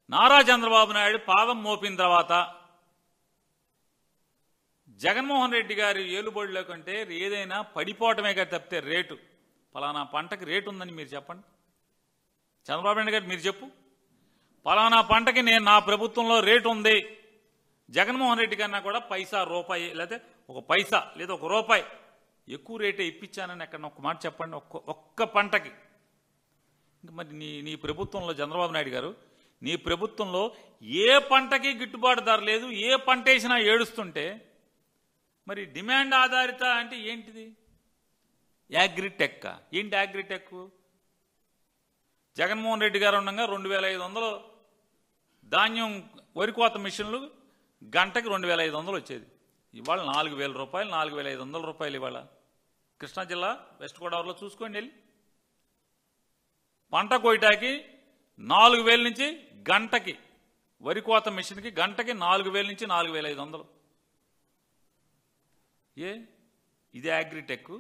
నారా చంద్రబాబు నాయుడు పాదం మోపిన తర్వాత జగన్మోహన్ రెడ్డి గారి ఏలుబడిలో కంటే ఏదైనా పడిపోవటమే కదా తప్పితే రేటు పలానా పంటకి రేటు ఉందని మీరు చెప్పండి. చంద్రబాబు నాయుడు గారు మీరు చెప్పు, పలానా పంటకి నేను నా ప్రభుత్వంలో రేటు ఉంది, జగన్మోహన్ రెడ్డి కన్నా కూడా పైసా రూపాయి లేదా ఒక పైసా లేదా ఒక రూపాయి ఎక్కువ రేటే ఇప్పించానని ఎక్కడ ఒక్క మాట చెప్పండి. ఒక్క పంటకి. మరి నీ ప్రభుత్వంలో చంద్రబాబు నాయుడు గారు నీ ప్రభుత్వంలో ఏ పంటకి గిట్టుబాటు ధర లేదు, ఏ పంట వేసినా ఏడుస్తుంటే మరి డిమాండ్ ఆధారిత అంటే ఏంటిది? అగ్రిటెక్. ఏంటి అగ్రిటెక్? జగన్మోహన్ రెడ్డి గారు ఉండగా 2500 ధాన్యం వరి కోత మిషన్లు గంటకి 2500 వచ్చేది. ఇవాళ 4000 రూపాయలు, 4500 రూపాయలు. ఇవాళ కృష్ణా జిల్లా వెస్ట్ గోదావరిలో చూసుకోండి వెళ్ళి, పంట కోయటానికి 4000 నుంచి గంటకి వరి కోత మిషన్కి గంటకి 4000 నుంచి 4500. ఇది అగ్రిటెక్.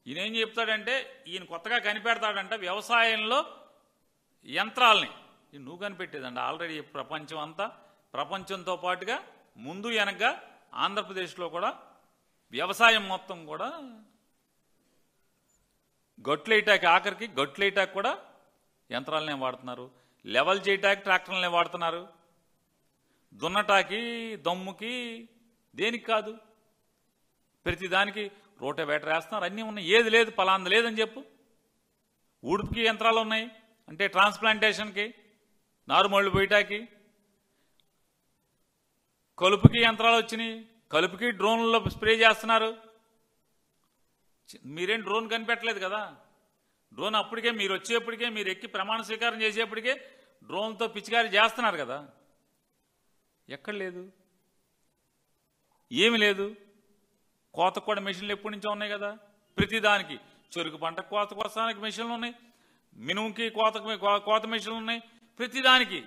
ఈయన ఏం చెప్తాడంటే, ఈయన కొత్తగా కనిపెడతాడంట వ్యవసాయంలో యంత్రాలని. నువ్వు కనిపెట్టేదండి ఆల్రెడీ ప్రపంచం అంతా, ప్రపంచంతో పాటుగా ముందు వెనకగా ఆంధ్రప్రదేశ్లో కూడా వ్యవసాయం మొత్తం కూడా గొట్లేటాకి, ఆఖరికి గొట్లేటాకి కూడా యంత్రాలనే వాడుతున్నారు. లెవెల్ చేయటానికి ట్రాక్టర్లనే వాడుతున్నారు. దున్నటాకి దమ్ముకి దేనికి కాదు, ప్రతిదానికి రోటవేటర్ వేస్తున్నారు. అన్నీ ఉన్నాయి. ఏది లేదు పలాంది లేదని చెప్పు. ఉడుపుకి యంత్రాలు ఉన్నాయి అంటే ట్రాన్స్ప్లాంటేషన్కి, నారుమళ్ళు పోయటాకి, కలుపుకి యంత్రాలు వచ్చినాయి. కలుపుకి డ్రోన్లలో స్ప్రే చేస్తున్నారు. మీరేం డ్రోన్ కనిపెట్టలేదు కదా. డ్రోన్ అప్పటికే మీరు వచ్చేప్పటికే, మీరు ఎక్కి ప్రమాణ స్వీకారం చేసేప్పటికే డ్రోన్తో పిచికారీ చేస్తున్నారు కదా. ఎక్కడ లేదు, ఏమి లేదు. కోతకు కూడా మిషన్లు ఎప్పటి నుంచో ఉన్నాయి కదా. ప్రతిదానికి చెరుకు పంట కోత కోసానికి మిషన్లు ఉన్నాయి, మినుముకి కోత మిషన్లు ఉన్నాయి. ప్రతిదానికి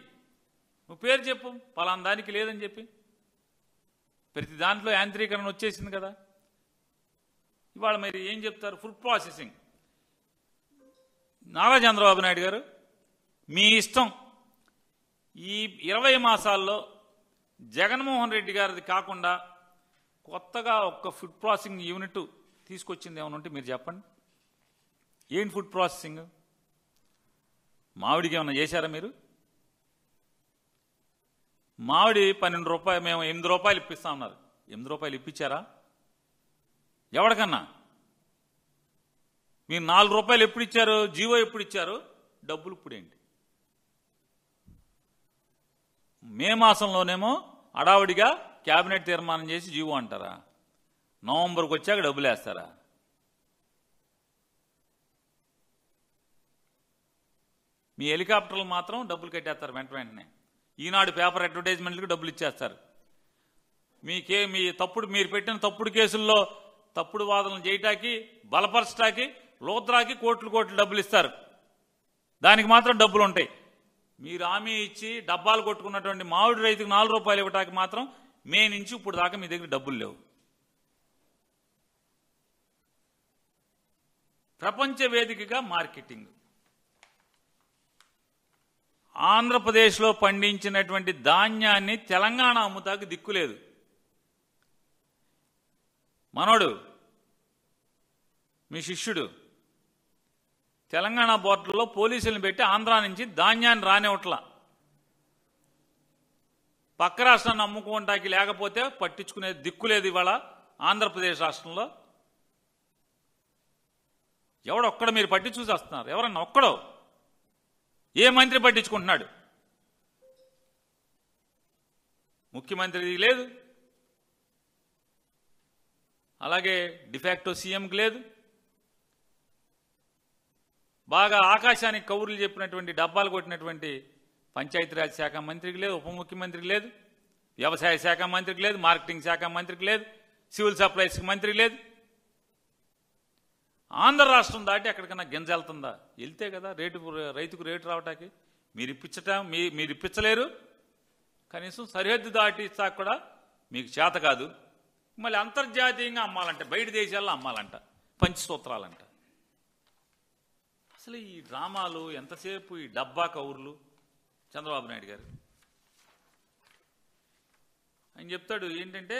నువ్వు పేరు చెప్పు, పలానా దానికి లేదని చెప్పి. ప్రతి దాంట్లో యాంత్రీకరణ వచ్చేసింది కదా. ఇవాళ మీరు ఏం చెప్తారు? Food processing. నారా చంద్రబాబు నాయుడు గారు మీ ఇష్టం. ఈ 20 మాసాల్లో జగన్మోహన్ రెడ్డి గారిది కాకుండా కొత్తగా ఒక్క ఫుడ్ ప్రాసెసింగ్ యూనిట్ తీసుకొచ్చింది ఏమైనా ఉంటే మీరు చెప్పండి. ఏంటి ఫుడ్ ప్రాసెసింగ్? మామిడికి ఏమైనా చేశారా మీరు? మామిడి 12 రూపాయలు, మేము 8 రూపాయలు ఇప్పిస్తా ఉన్నారు. 8 రూపాయలు ఇప్పించారా ఎవరికన్నా? మీరు 4 రూపాయలు ఎప్పుడు ఇచ్చారు? జీవో ఎప్పుడు ఇచ్చారు? డబ్బులు ఇప్పుడేంటి? మే మాసంలోనేమో అడావుడిగా క్యాబినెట్ తీర్మానం చేసి జీవో అంటారా? నవంబర్కి వచ్చాక డబ్బులు వేస్తారా? మీ హెలికాప్టర్లు మాత్రం డబ్బులు కట్టేస్తారు వెంటనే. ఈనాడు పేపర్ అడ్వర్టైజ్మెంట్లకు డబ్బులు ఇచ్చేస్తారు. మీ తప్పుడు, మీరు పెట్టిన తప్పుడు కేసుల్లో తప్పుడు వాదనలు చేయటానికి, బలపరచటానికి లోత్రాకి కోట్లు డబ్బులు ఇస్తారు. దానికి మాత్రం డబ్బులు ఉంటాయి. మీరు హామీ ఇచ్చి డబ్బాలు కొట్టుకున్నటువంటి మామిడి రైతుకు 4 రూపాయలు ఇవ్వటానికి మాత్రం మే నుంచి ఇప్పుడు దాకా మీ దగ్గర డబ్బులు లేవు. ప్రపంచ వేదికగా మార్కెటింగ్. ఆంధ్రప్రదేశ్లో పండించినటువంటి ధాన్యాన్ని తెలంగాణ అమ్ముతాకు దిక్కులేదు. మనోడు మీ శిష్యుడు తెలంగాణ బోర్డర్లో పోలీసులను పెట్టి ఆంధ్రా నుంచి ధాన్యాన్ని రానివ్వట్లా. పక్క రాష్ట్రాన్ని అమ్ముకోవటానికి లేకపోతే పట్టించుకునే దిక్కులేదు ఇవాళ ఆంధ్రప్రదేశ్ రాష్ట్రంలో. ఎవడొక్కడ మీరు పట్టి చూసేస్తున్నారు? ఎవరన్నా ఒక్కడో? ఏ మంత్రి పట్టించుకుంటున్నాడు? ముఖ్యమంత్రికి లేదు, అలాగే డిఫాక్టో సీఎంకి లేదు, బాగా ఆకాశానికి కౌరులు చెప్పినటువంటి డబ్బాలు కొట్టినటువంటి పంచాయతీరాజ్ శాఖ మంత్రికి లేదు, ఉప ముఖ్యమంత్రికి లేదు, వ్యవసాయ శాఖ మంత్రికి లేదు, మార్కెటింగ్ శాఖ మంత్రికి లేదు, సివిల్ సప్లైస్ మంత్రికి లేదు. ఆంధ్ర రాష్ట్రం దాటి ఎక్కడికన్నా గింజ వెళ్తుందా? వెళ్తే కదా రైతుకు రేటు రావటానికి. మీరు ఇప్పించలేరు. కనీసం సరిహద్దు దాటి ఇస్తాక కూడా మీకు చేత కాదు. మళ్ళీ అంతర్జాతీయంగా అమ్మాలంట, బయట దేశాల్లో అమ్మాలంట, పంచసూత్రాలంట. అసలు ఈ డ్రామాలు ఎంతసేపు ఈ డబ్బా కౌర్లు చంద్రబాబు నాయుడు గారు ఆయన చెప్తాడు ఏంటంటే